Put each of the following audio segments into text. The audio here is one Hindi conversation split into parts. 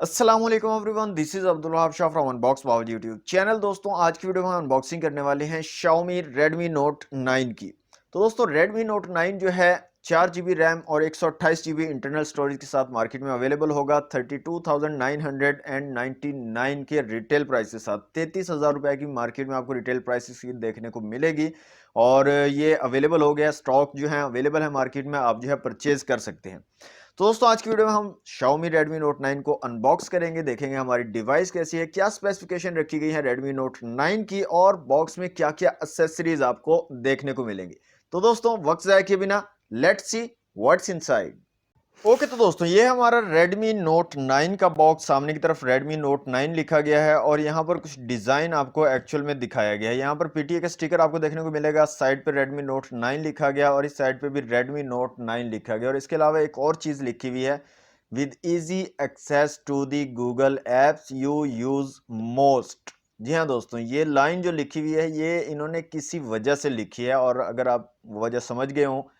अस्सलाम वालेकुम everyone, this is Abdul Wahab Shah from unbox बाव यूट्यूब चैनल। दोस्तों आज की वीडियो में हम अनबॉक्सिंग करने वाले हैं Xiaomi Redmi Note 9 की। तो दोस्तों Redmi Note 9 जो है 4 GB रैम और 128 GB इंटरनल स्टोरेज के साथ मार्केट में अवेलेबल होगा 32,999 के रिटेल प्राइस के साथ। 33,000 रुपए की मार्केट में आपको रिटेल प्राइस देखने को मिलेगी और ये अवेलेबल हो गया। स्टॉक जो है अवेलेबल है मार्केट में, आप जो है परचेज कर सकते हैं। तो दोस्तों आज की वीडियो में हम Xiaomi Redmi Note 9 को अनबॉक्स करेंगे, देखेंगे हमारी डिवाइस कैसी है, क्या स्पेसिफिकेशन रखी गई है Redmi Note 9 की और बॉक्स में क्या क्या एक्सेसरीज आपको देखने को मिलेंगी। तो दोस्तों वक्त जाए किए बिना let's see what's inside. Okay तो दोस्तों ये हमारा Redmi Note 9 का बॉक्स। सामने की तरफ Redmi Note 9 लिखा गया है और यहाँ पर कुछ डिजाइन आपको एक्चुअल में दिखाया गया है। यहाँ पर पीटीए का स्टिकर आपको देखने को मिलेगा, साइड पे Redmi Note 9 लिखा गया और इस साइड पे भी Redmi Note 9 लिखा गया। और इसके अलावा एक और चीज लिखी हुई है, with easy access to the Google apps you use most. जी हाँ दोस्तों, ये लाइन जो लिखी हुई है ये इन्होंने किसी वजह से लिखी है और अगर आप वजह समझ गए हो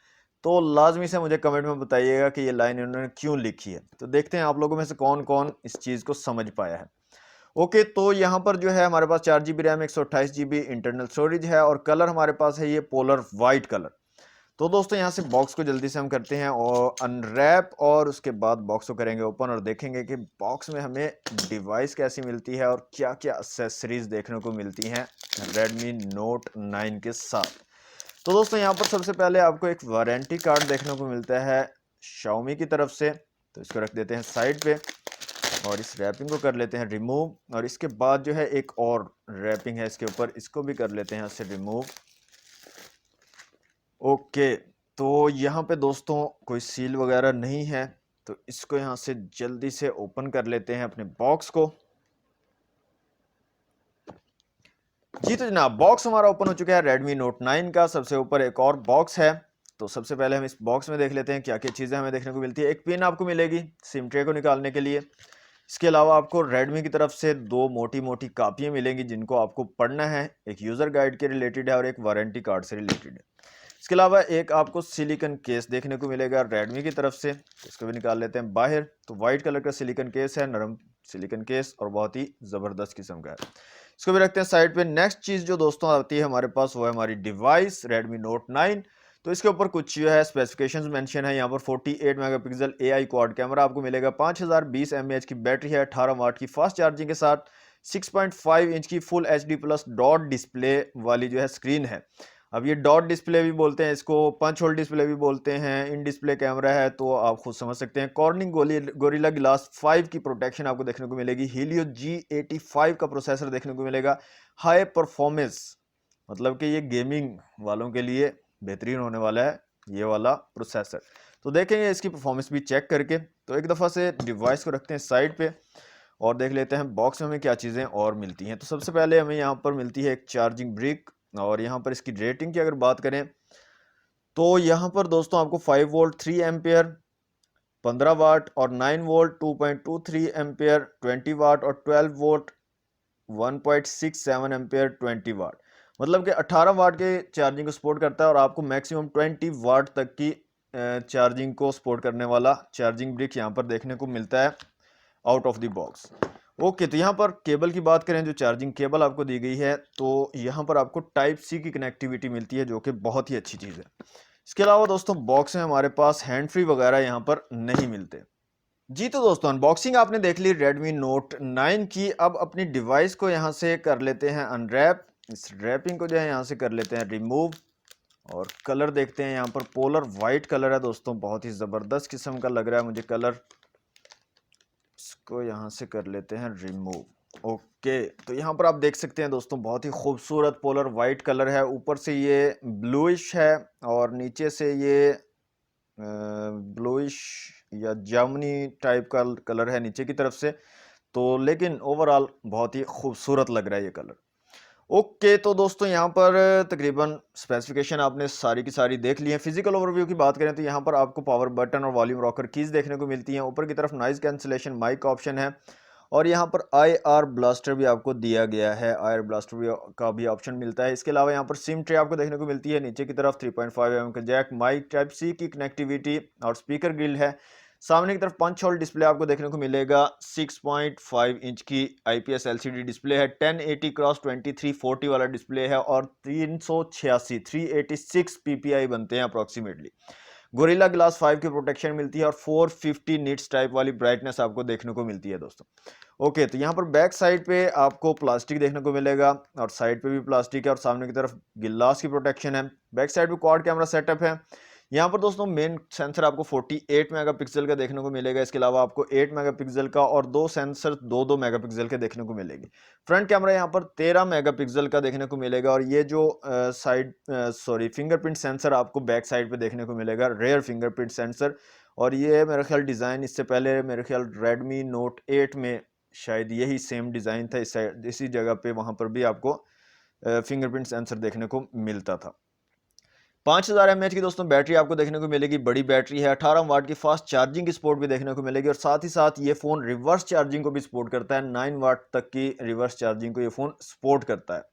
तो लाजमी से मुझे कमेंट में बताइएगा कि ये लाइन इन्होंने क्यों लिखी है। तो देखते हैं आप लोगों में से कौन कौन इस चीज को समझ पाया है। ओके तो यहाँ पर जो है हमारे पास 4 GB RAM 128 GB internal storage है और कलर हमारे पास है ये पोलर वाइट कलर। तो दोस्तों यहाँ से बॉक्स को जल्दी से हम करते हैं और अनरैप और उसके बाद बॉक्स को करेंगे ओपन और देखेंगे कि बॉक्स में हमें डिवाइस कैसी मिलती है और क्या क्या एक्सेसरीज देखने को मिलती हैं Redmi Note 9 के साथ। तो दोस्तों यहाँ पर सबसे पहले आपको एक वारंटी कार्ड देखने को मिलता है Xiaomi की तरफ से। तो इसको रख देते हैं साइड पे और इस रैपिंग को कर लेते हैं रिमूव। और इसके बाद जो है एक और रैपिंग है इसके ऊपर, इसको भी कर लेते हैं इससे रिमूव। ओके तो यहाँ पे दोस्तों कोई सील वगैरह नहीं है, तो इसको यहाँ से जल्दी से ओपन कर लेते हैं अपने बॉक्स को। जी तो जनाब बॉक्स हमारा ओपन हो चुका है Redmi Note 9 का। सबसे ऊपर एक और बॉक्स है, तो सबसे पहले हम इस बॉक्स में देख लेते हैं क्या क्या चीज़ें हमें देखने को मिलती है। एक पिन आपको मिलेगी सिम ट्रे को निकालने के लिए। इसके अलावा आपको Redmi की तरफ से दो मोटी मोटी कापियाँ मिलेंगी जिनको आपको पढ़ना है, एक यूज़र गाइड के रिलेटेड है और एक वारंटी कार्ड से रिलेटेड है। इसके अलावा एक आपको सिलिकॉन केस देखने को मिलेगा Redmi की तरफ से, तो इसको भी निकाल लेते हैं बाहर। तो व्हाइट कलर का सिलिकॉन केस है, नरम सिलिकॉन केस और बहुत ही ज़बरदस्त किस्म का है। इसको भी रखते हैं साइड पे। नेक्स्ट चीज जो दोस्तों आती है हमारे पास वो है हमारी डिवाइस Redmi Note 9। तो इसके ऊपर कुछ जो है स्पेसिफिकेशंस मेंशन है। यहाँ पर 48 मेगापिक्सल AI क्वाड कैमरा आपको मिलेगा, 5020 mAh की बैटरी है, 18 वाट की फास्ट चार्जिंग के साथ, 6.5 इंच की full HD plus dot display वाली जो है स्क्रीन है। अब ये डॉट डिस्प्ले भी बोलते हैं इसको, पंच होल डिस्प्ले भी बोलते हैं, इन डिस्प्ले कैमरा है, तो आप खुद समझ सकते हैं। कॉर्निंग गोरिल्ला ग्लास 5 की प्रोटेक्शन आपको देखने को मिलेगी। हीलियो G85 का प्रोसेसर देखने को मिलेगा। हाई परफॉर्मेंस मतलब कि ये गेमिंग वालों के लिए बेहतरीन होने वाला है ये वाला प्रोसेसर। तो देखेंगे इसकी परफॉर्मेंस भी चेक करके। तो एक दफ़ा से डिवाइस को रखते हैं साइड पे और देख लेते हैं बॉक्स में हमें क्या चीज़ें और मिलती हैं। तो सबसे पहले हमें यहाँ पर मिलती है एक चार्जिंग ब्रिक और यहाँ पर इसकी रेटिंग की अगर बात करें तो यहाँ पर दोस्तों आपको 5 वोल्ट 3 एम्पियर 15 वाट और 9 वोल्ट 2.23 एम्पियर 20 वाट और 12 वोल्ट 1.67 एम्पियर 20 वाट, मतलब कि 18 वाट के चार्जिंग को सपोर्ट करता है और आपको मैक्सिमम 20 वाट तक की चार्जिंग को सपोर्ट करने वाला चार्जिंग ब्रिक यहाँ पर देखने को मिलता है out of the box. Okay तो यहाँ पर केबल की बात करें, जो चार्जिंग केबल आपको दी गई है तो यहाँ पर आपको टाइप सी की कनेक्टिविटी मिलती है जो कि बहुत ही अच्छी चीज़ है। इसके अलावा दोस्तों बॉक्स में हमारे पास हैंड फ्री वगैरह यहाँ पर नहीं मिलते। जी तो दोस्तों अनबॉक्सिंग आपने देख ली Redmi Note 9 की। अब अपनी डिवाइस को यहाँ से कर लेते हैं अनरैप। इस रैपिंग को जो है यहाँ से कर लेते हैं रिमूव और कलर देखते हैं। यहाँ पर पोलर वाइट कलर है दोस्तों, बहुत ही ज़बरदस्त किस्म का लग रहा है मुझे कलर। इसको यहाँ से कर लेते हैं रिमूव। ओके तो यहाँ पर आप देख सकते हैं दोस्तों बहुत ही खूबसूरत पोलर वाइट कलर है। ऊपर से ये ब्लूइश है और नीचे से ये ब्लूइश या जामुनी टाइप का कलर है नीचे की तरफ से। तो लेकिन ओवरऑल बहुत ही खूबसूरत लग रहा है ये कलर। ओके तो दोस्तों यहाँ पर तकरीबन स्पेसिफिकेशन आपने सारी की सारी देख ली है। फिजिकल ओवरव्यू की बात करें तो यहाँ पर आपको पावर बटन और वॉल्यूम रॉकर कीज देखने को मिलती हैं। ऊपर की तरफ नॉइज कैंसिलेशन माइक का ऑप्शन है और यहाँ पर IR ब्लास्टर भी आपको दिया गया है, IR ब्लास्टर भी का भी ऑप्शन मिलता है। इसके अलावा यहाँ पर सिम ट्रे आपको देखने को मिलती है। नीचे की तरफ 3.5 mm का जैक, माइक टाइप सी की कनेक्टिविटी और स्पीकर ग्रिल है। सामने की तरफ पंच होल डिस्प्ले आपको देखने को मिलेगा। 6.5 इंच की IPS LCD डिस्प्ले है। 1080 क्रॉस 2340 वाला डिस्प्ले है और 386 PPI बनते हैं अप्रोक्सीमेटली। गोरिल्ला ग्लास 5 की प्रोटेक्शन मिलती है और 450 निट्स टाइप वाली ब्राइटनेस आपको देखने को मिलती है दोस्तों। ओके, तो यहाँ पर बैक साइड पे आपको प्लास्टिक देखने को मिलेगा और साइड पे भी प्लास्टिक है और सामने की तरफ गिलास की प्रोटेक्शन है। बैक साइड पे क्वाड कैमरा सेटअप है। यहाँ पर दोस्तों मेन सेंसर आपको 48 मेगापिक्सल का देखने को मिलेगा। इसके अलावा आपको 8 मेगापिक्सल का और दो सेंसर 2-2 मेगापिक्सल के देखने को मिलेगी। फ्रंट कैमरा यहाँ पर 13 मेगापिक्सल का देखने को मिलेगा और ये जो फिंगरप्रिंट सेंसर आपको बैक साइड पे देखने को मिलेगा, रेयर फिंगरप्रिंट सेंसर। और ये मेरा ख्याल डिज़ाइन इससे पहले मेरे ख्याल Redmi Note 8 में शायद यही सेम डिज़ाइन था। इसी जगह पे वहाँ पर भी आपको फिंगरप्रिंट सेंसर देखने को मिलता था। 5000 mAh की दोस्तों बैटरी आपको देखने को मिलेगी। बड़ी बैटरी है। 18 वाट की फास्ट चार्जिंग की सपोर्ट भी देखने को मिलेगी और साथ ही साथ ये फ़ोन रिवर्स चार्जिंग को भी सपोर्ट करता है। 9 वाट तक की रिवर्स चार्जिंग को ये फ़ोन सपोर्ट करता है।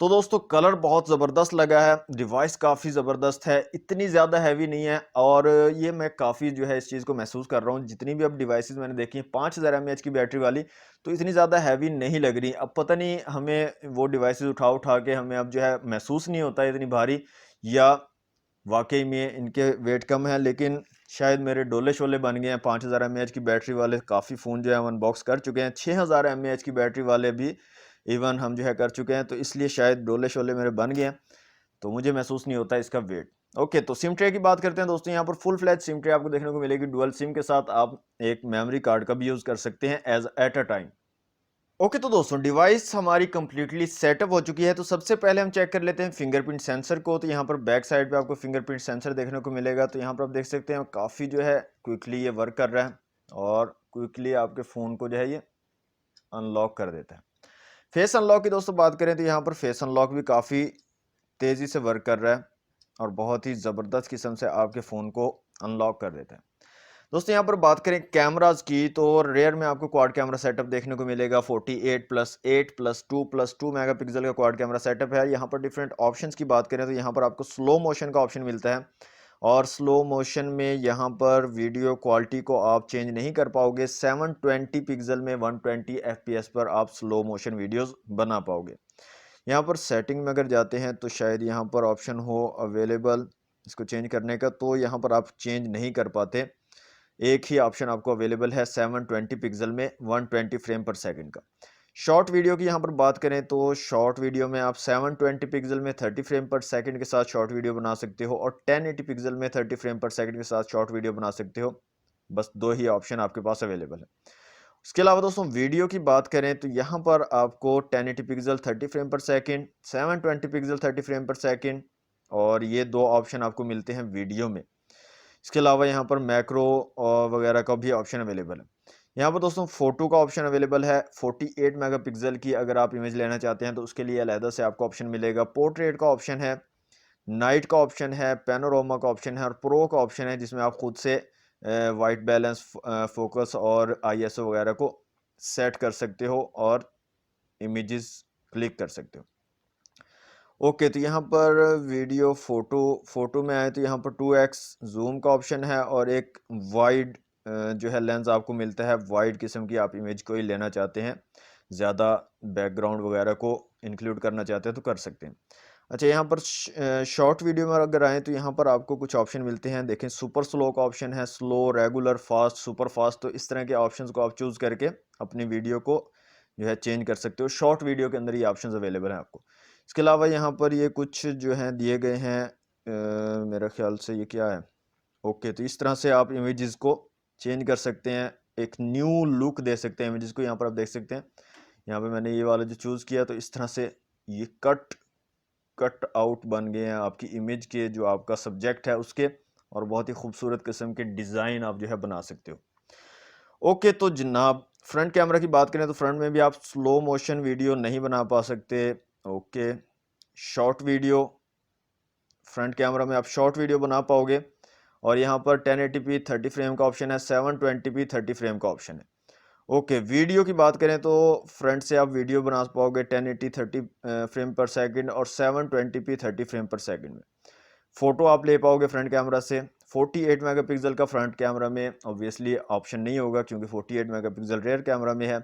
तो दोस्तों कलर बहुत ज़बरदस्त लगा है। डिवाइस काफ़ी ज़बरदस्त है, इतनी ज़्यादा हैवी नहीं है और ये मैं काफ़ी जो है इस चीज़ को महसूस कर रहा हूँ। जितनी भी अब डिवाइसेस मैंने देखी हैं 5000 mAh की बैटरी वाली, तो इतनी ज़्यादा हैवी नहीं लग रही। अब पता नहीं हमें वो डिवाइसेस उठा उठा के हमें अब जो है महसूस नहीं होता इतनी भारी, या वाकई में इनके वेट कम है। लेकिन शायद मेरे डोले शोले बन गए हैं। 5000 mAh की बैटरी वाले काफ़ी फ़ोन जो है हम अनबॉक्स कर चुके हैं। 6000 mAh की बैटरी वाले भी इवन हम जो है कर चुके हैं, तो इसलिए शायद डोले शोले मेरे बन गए हैं, तो मुझे महसूस नहीं होता इसका वेट। ओके, तो सिम ट्रे की बात करते हैं दोस्तों। यहाँ पर फुल फ्लैज सिम ट्रे आपको देखने को मिलेगी। डुअल सिम के साथ आप एक मेमोरी कार्ड का भी यूज़ कर सकते हैं as at a time. Okay, तो दोस्तों डिवाइस हमारी कंप्लीटली सेटअप हो चुकी है। तो सबसे पहले हम चेक कर लेते हैं फिंगरप्रिंट सेंसर को। तो यहाँ पर बैक साइड पे आपको फिंगरप्रिंट सेंसर देखने को मिलेगा। तो यहाँ पर आप देख सकते हैं काफ़ी जो है क्विकली ये वर्क कर रहा है और क्विकली आपके फ़ोन को जो है ये अनलॉक कर देता है। फेस अनलॉक की दोस्तों बात करें तो यहाँ पर फेस अनलॉक भी काफ़ी तेज़ी से वर्क कर रहा है और बहुत ही ज़बरदस्त किस्म से आपके फ़ोन को अनलॉक कर देता है। दोस्तों यहाँ पर बात करें कैमरास की, तो रेयर में आपको क्वाड कैमरा सेटअप देखने को मिलेगा। 48+8+2+2 मेगापिक्सल का क्वाड कैमरा सेटअप है। यहाँ पर डिफरेंट ऑप्शंस की बात करें तो यहाँ पर आपको स्लो मोशन का ऑप्शन मिलता है और स्लो मोशन में यहाँ पर वीडियो क्वालिटी को आप चेंज नहीं कर पाओगे। 720 पिक्सल में 120 FPS पर आप स्लो मोशन वीडियोस बना पाओगे। यहाँ पर सेटिंग में अगर जाते हैं तो शायद यहाँ पर ऑप्शन हो अवेलेबल इसको चेंज करने का, तो यहाँ पर आप चेंज नहीं कर पाते। एक ही ऑप्शन आपको अवेलेबल है 720 पिक्सल में 120 फ्रेम पर सेकंड का। शॉर्ट वीडियो की यहाँ पर बात करें तो शॉर्ट वीडियो में आप 720 पिक्सल में 30 फ्रेम पर सेकंड के साथ शॉर्ट वीडियो बना सकते हो और 1080 पिक्सल में 30 फ्रेम पर सेकंड के साथ शॉर्ट वीडियो बना सकते हो। बस दो ही ऑप्शन आपके पास अवेलेबल है। उसके अलावा दोस्तों वीडियो की बात करें तो यहाँ पर आपको 1080 पिक्सल 30 फ्रेम पर सेकंड, 720 पिक्सल 30 फ्रेम पर सेकंड और ये दो ऑप्शन आपको मिलते हैं वीडियो में। इसके अलावा यहाँ पर मैक्रो वगैरह का भी ऑप्शन अवेलेबल है। यहाँ पर दोस्तों फोटो का ऑप्शन अवेलेबल है। 48 मेगापिक्सल की अगर आप इमेज लेना चाहते हैं तो उसके लिए अलहदा से आपको ऑप्शन मिलेगा। पोर्ट्रेट का ऑप्शन है, नाइट का ऑप्शन है, पैनोरामा का ऑप्शन है और प्रो का ऑप्शन है जिसमें आप खुद से वाइट बैलेंस, फोकस और ISO वगैरह को सेट कर सकते हो और इमेजेस क्लिक कर सकते हो। ओके, तो यहाँ पर वीडियो फोटो में आए तो यहाँ पर 2x जूम का ऑप्शन है और एक वाइड जो है लेंस आपको मिलता है। वाइड किस्म की आप इमेज को ही लेना चाहते हैं, ज़्यादा बैकग्राउंड वगैरह को इंक्लूड करना चाहते हैं तो कर सकते हैं। अच्छा, यहाँ पर शॉर्ट वीडियो में अगर आए तो यहाँ पर आपको कुछ ऑप्शन मिलते हैं। देखें, सुपर स्लो का ऑप्शन है, slow, regular, fast, super fast. तो इस तरह के ऑप्शंस को आप चूज़ करके अपनी वीडियो को जो है चेंज कर सकते हो। शॉर्ट वीडियो के अंदर ये ऑप्शंस अवेलेबल हैं आपको। इसके अलावा यहाँ पर ये कुछ जो हैं दिए गए हैं, मेरा ख्याल से ये क्या है। ओके, तो इस तरह से आप इमेजेस को चेंज कर सकते हैं, एक न्यू लुक दे सकते हैं इमेजेस को। यहाँ पर आप देख सकते हैं, यहाँ पे मैंने ये वाला जो चूज़ किया तो इस तरह से ये कट आउट बन गए हैं आपकी इमेज के, जो आपका सब्जेक्ट है उसके, और बहुत ही खूबसूरत किस्म के डिज़ाइन आप जो है बना सकते हो। ओके, तो जनाब फ्रंट कैमरा की बात करें तो फ्रंट में भी आप स्लो मोशन वीडियो नहीं बना पा सकते। Okay, short video, front camera में आप शॉर्ट वीडियो बना पाओगे और यहाँ पर 1080p 30 फ्रेम का ऑप्शन है, 720p 30 फ्रेम का ऑप्शन है। ओके, वीडियो की बात करें तो फ्रंट से आप वीडियो बना पाओगे 1080 30 फ्रेम पर सेकंड और 720p 30 फ्रेम पर सेकंड में। फ़ोटो आप ले पाओगे फ्रंट कैमरा से 48 मेगापिक्सल का फ्रंट कैमरा में ऑब्वियसली ऑप्शन नहीं होगा, क्योंकि 48 मेगापिक्सल रेयर कैमरा में है।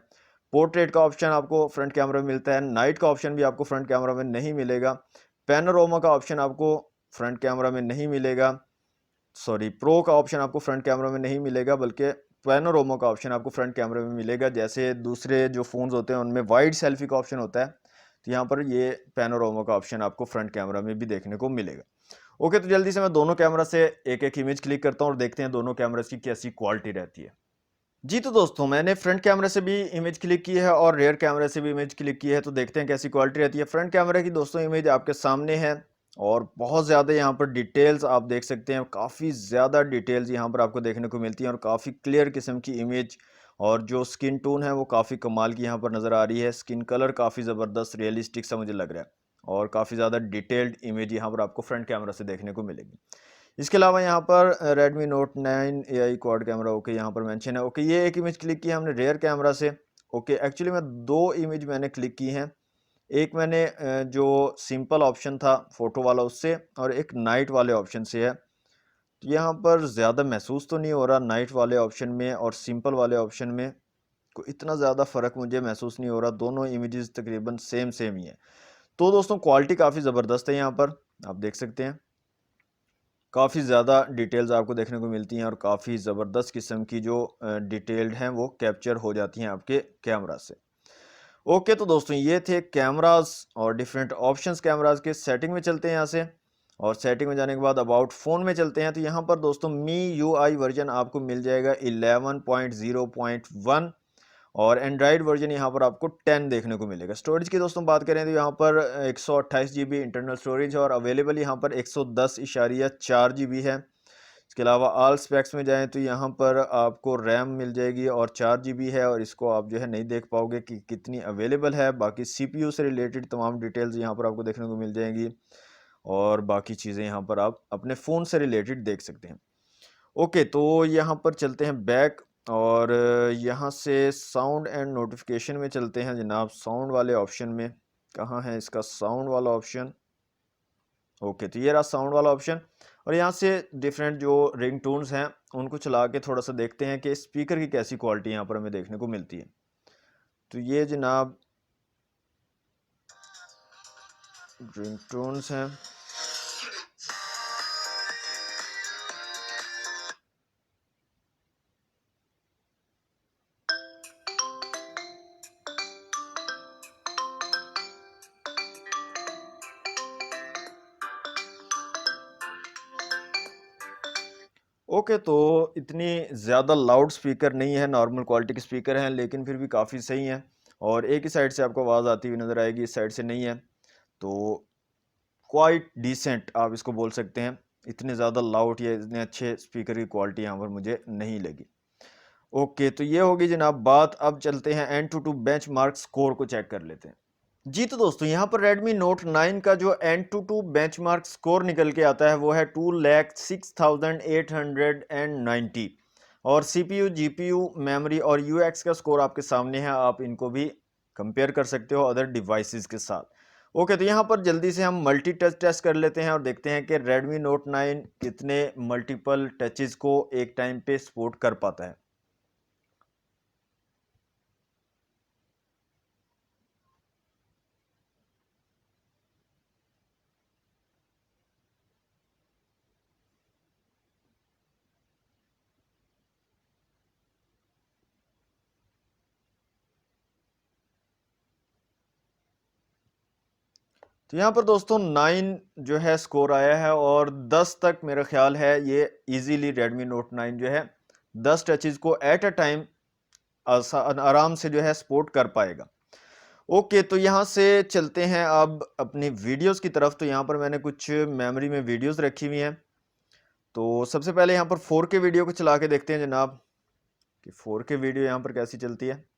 पोर्ट्रेट का ऑप्शन आपको फ्रंट कैमरा में मिलता है, नाइट का ऑप्शन भी आपको फ्रंट कैमरा में नहीं मिलेगा, पैनोरामा का ऑप्शन आपको फ्रंट कैमरा में नहीं मिलेगा, सॉरी प्रो का ऑप्शन आपको फ्रंट कैमरा में नहीं मिलेगा, बल्कि पैनोरामा का ऑप्शन आपको फ्रंट कैमरा में मिलेगा। जैसे दूसरे जो फ़ोन्स होते हैं उनमें वाइड सेल्फी का ऑप्शन होता है, तो यहाँ पर ये पैनोरामा का ऑप्शन आपको फ्रंट कैमरा में भी देखने को मिलेगा। ओके, तो जल्दी से मैं दोनों कैमरा से एक एक इमेज क्लिक करता हूँ और देखते हैं दोनों कैमरास की कैसी क्वालिटी रहती है। जी तो दोस्तों, मैंने फ्रंट कैमरा से भी इमेज क्लिक की है और रियर कैमरा से भी इमेज क्लिक की है, तो देखते हैं कैसी क्वालिटी रहती है। फ्रंट कैमरा की दोस्तों इमेज आपके सामने है और बहुत ज़्यादा यहाँ पर डिटेल्स आप देख सकते हैं, काफ़ी ज़्यादा डिटेल्स यहाँ पर आपको देखने को मिलती हैं और काफ़ी क्लियर किस्म की इमेज, और जो स्किन टोन है वो काफ़ी कमाल की यहाँ पर नज़र आ रही है। स्किन कलर काफ़ी ज़बरदस्त रियलिस्टिक सा मुझे लग रहा है और काफ़ी ज़्यादा डिटेल्ड इमेज यहाँ पर आपको फ्रंट कैमरा से देखने को मिलेगी। इसके अलावा यहाँ पर Redmi Note 9 AI quad camera okay यहाँ पर मेंशन है। ओके, ये एक इमेज क्लिक की है हमने रेयर कैमरा से। ओके, एक्चुअली मैं दो इमेज मैंने क्लिक की हैं, एक मैंने जो सिंपल ऑप्शन था फोटो वाला उससे, और एक नाइट वाले ऑप्शन से है। तो यहाँ पर ज़्यादा महसूस तो नहीं हो रहा नाइट वाले ऑप्शन में और सिंपल वाले ऑप्शन में, को इतना ज़्यादा फ़र्क मुझे महसूस नहीं हो रहा, दोनों इमेजेस तकरीबन सेम सेम ही है। तो दोस्तों क्वालिटी काफ़ी ज़बरदस्त है, यहाँ पर आप देख सकते हैं काफ़ी ज़्यादा डिटेल्स आपको देखने को मिलती हैं और काफ़ी ज़बरदस्त किस्म की जो डिटेल्ड हैं वो कैप्चर हो जाती हैं आपके कैमरा से। ओके, तो दोस्तों ये थे कैमरास और डिफरेंट ऑप्शंस कैमरास के। सेटिंग में चलते हैं यहाँ से, और सेटिंग में जाने के बाद अबाउट फ़ोन में चलते हैं। तो यहाँ पर दोस्तों MIUI वर्जन आपको मिल जाएगा 11.0.1 और एंड्रॉयड वर्जन यहाँ पर आपको 10 देखने को मिलेगा। स्टोरेज की दोस्तों बात करें तो यहाँ पर 128 GB इंटरनल स्टोरेज है और अवेलेबल यहाँ पर 110.4 GB है। इसके अलावा ऑल स्पेक्स में जाएं तो यहाँ पर आपको रैम मिल जाएगी और 4 GB है, और इसको आप जो है नहीं देख पाओगे कि कितनी अवेलेबल है। बाकी CPU से रिलेटेड तमाम डिटेल्स यहाँ पर आपको देखने को मिल जाएंगी और बाकी चीज़ें यहाँ पर आप अपने फ़ोन से रिलेटेड देख सकते हैं। ओके, तो यहाँ पर चलते हैं बैक और यहाँ से साउंड एंड नोटिफिकेशन में चलते हैं जनाब। साउंड वाले ऑप्शन में कहाँ है इसका साउंड वाला ऑप्शन? ओके, तो ये रहा साउंड वाला ऑप्शन, और यहाँ से डिफरेंट जो रिंग टोन्स हैं उनको चला के थोड़ा सा देखते हैं कि स्पीकर की कैसी क्वालिटी यहाँ पर हमें देखने को मिलती है। तो ये जनाब रिंग टोन्स हैं। ओके, तो इतनी ज़्यादा लाउड स्पीकर नहीं है, नॉर्मल क्वालिटी के स्पीकर हैं, लेकिन फिर भी काफ़ी सही हैं और एक ही साइड से आपको आवाज़ आती हुई नज़र आएगी, इस साइड से नहीं है। तो क्वाइट डिसेंट आप इसको बोल सकते हैं। इतने ज़्यादा लाउड या इतने अच्छे स्पीकर की क्वालिटी यहाँ पर मुझे नहीं लगी। ओके, तो ये होगी जनाब बात। अब चलते हैं Antutu बेंचमार्क स्कोर को चेक कर लेते हैं। जी तो दोस्तों, यहाँ पर Redmi Note 9 का जो Antutu बेंचमार्क स्कोर निकल के आता है वो है 2,06,890 और CPU, GPU, मेमोरी और UX का स्कोर आपके सामने है। आप इनको भी कंपेयर कर सकते हो अदर डिवाइसेस के साथ। ओके, तो यहाँ पर जल्दी से हम मल्टी टच टेस्ट कर लेते हैं और देखते हैं कि Redmi Note 9 कितने मल्टीपल टचेस को एक टाइम पे सपोर्ट कर पाता है। तो यहाँ पर दोस्तों 9 जो है स्कोर आया है और 10 तक मेरा ख्याल है ये इजीली Redmi Note 9 जो है 10 टचेस को एट अ टाइम आराम से जो है सपोर्ट कर पाएगा। ओके, तो यहाँ से चलते हैं अब अपनी वीडियोस की तरफ। तो यहाँ पर मैंने कुछ मेमोरी में वीडियोस रखी हुई हैं। तो सबसे पहले यहाँ पर 4K वीडियो को चला के देखते हैं जनाब कि 4K वीडियो यहाँ पर कैसी चलती है।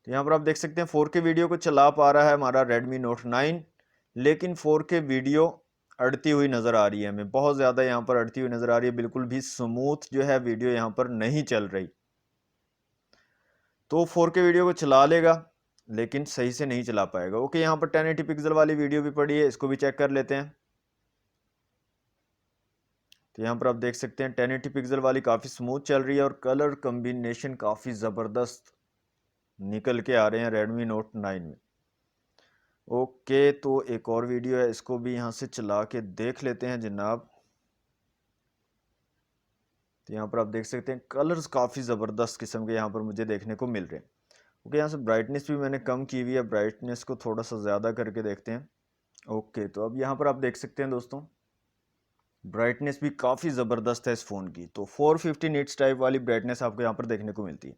तो यहाँ पर आप देख सकते हैं 4K वीडियो को चला पा रहा है हमारा Redmi Note 9, लेकिन 4K वीडियो अड़ती हुई नज़र आ रही है हमें, बहुत ज़्यादा यहाँ पर अड़ती हुई नज़र आ रही है, बिल्कुल भी स्मूथ जो है वीडियो यहाँ पर नहीं चल रही। तो 4K वीडियो को चला लेगा लेकिन सही से नहीं चला पाएगा। ओके, यहाँ पर 1080 पिक्सल वाली वीडियो भी पड़ी है, इसको भी चेक कर लेते हैं। तो यहाँ पर आप देख सकते हैं 1080 पिक्सल वाली काफ़ी स्मूथ चल रही है और कलर कम्बिनेशन काफ़ी ज़बरदस्त निकल के आ रहे हैं Redmi Note 9 में। ओके, तो एक और वीडियो है, इसको भी यहाँ से चला के देख लेते हैं जनाब। तो यहाँ पर आप देख सकते हैं कलर्स काफ़ी ज़बरदस्त किस्म के यहाँ पर मुझे देखने को मिल रहे हैं। ओके, यहाँ से ब्राइटनेस भी मैंने कम की हुई है, ब्राइटनेस को थोड़ा सा ज़्यादा करके देखते हैं। ओके, तो अब यहाँ पर आप देख सकते हैं दोस्तों ब्राइटनेस भी काफ़ी ज़बरदस्त है इस फ़ोन की। तो 450 निट्स टाइप वाली ब्राइटनेस आपको यहाँ पर देखने को मिलती है।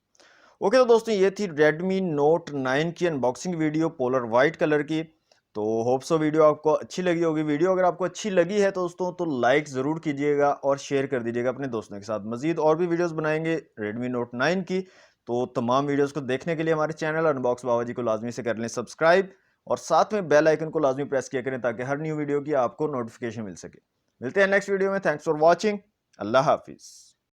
ओके, तो दोस्तों ये थी Redmi Note 9 की unboxing video polar white colour की। तो होप सो वीडियो आपको अच्छी लगी होगी। वीडियो अगर आपको अच्छी लगी है तो दोस्तों तो लाइक ज़रूर कीजिएगा और शेयर कर दीजिएगा अपने दोस्तों के साथ। मज़ीद और भी वीडियोस बनाएंगे Redmi Note 9 की। तो तमाम वीडियोस को देखने के लिए हमारे चैनल अनबॉक्स बाबा जी को लाजमी से कर लें सब्सक्राइब और साथ में बेल आइकन को लाजमी प्रेस किया करें ताकि हर न्यू वीडियो की आपको नोटिफिकेशन मिल सके। मिलते हैं नेक्स्ट वीडियो में। Thanks for watching. अल्लाह हाफिज़।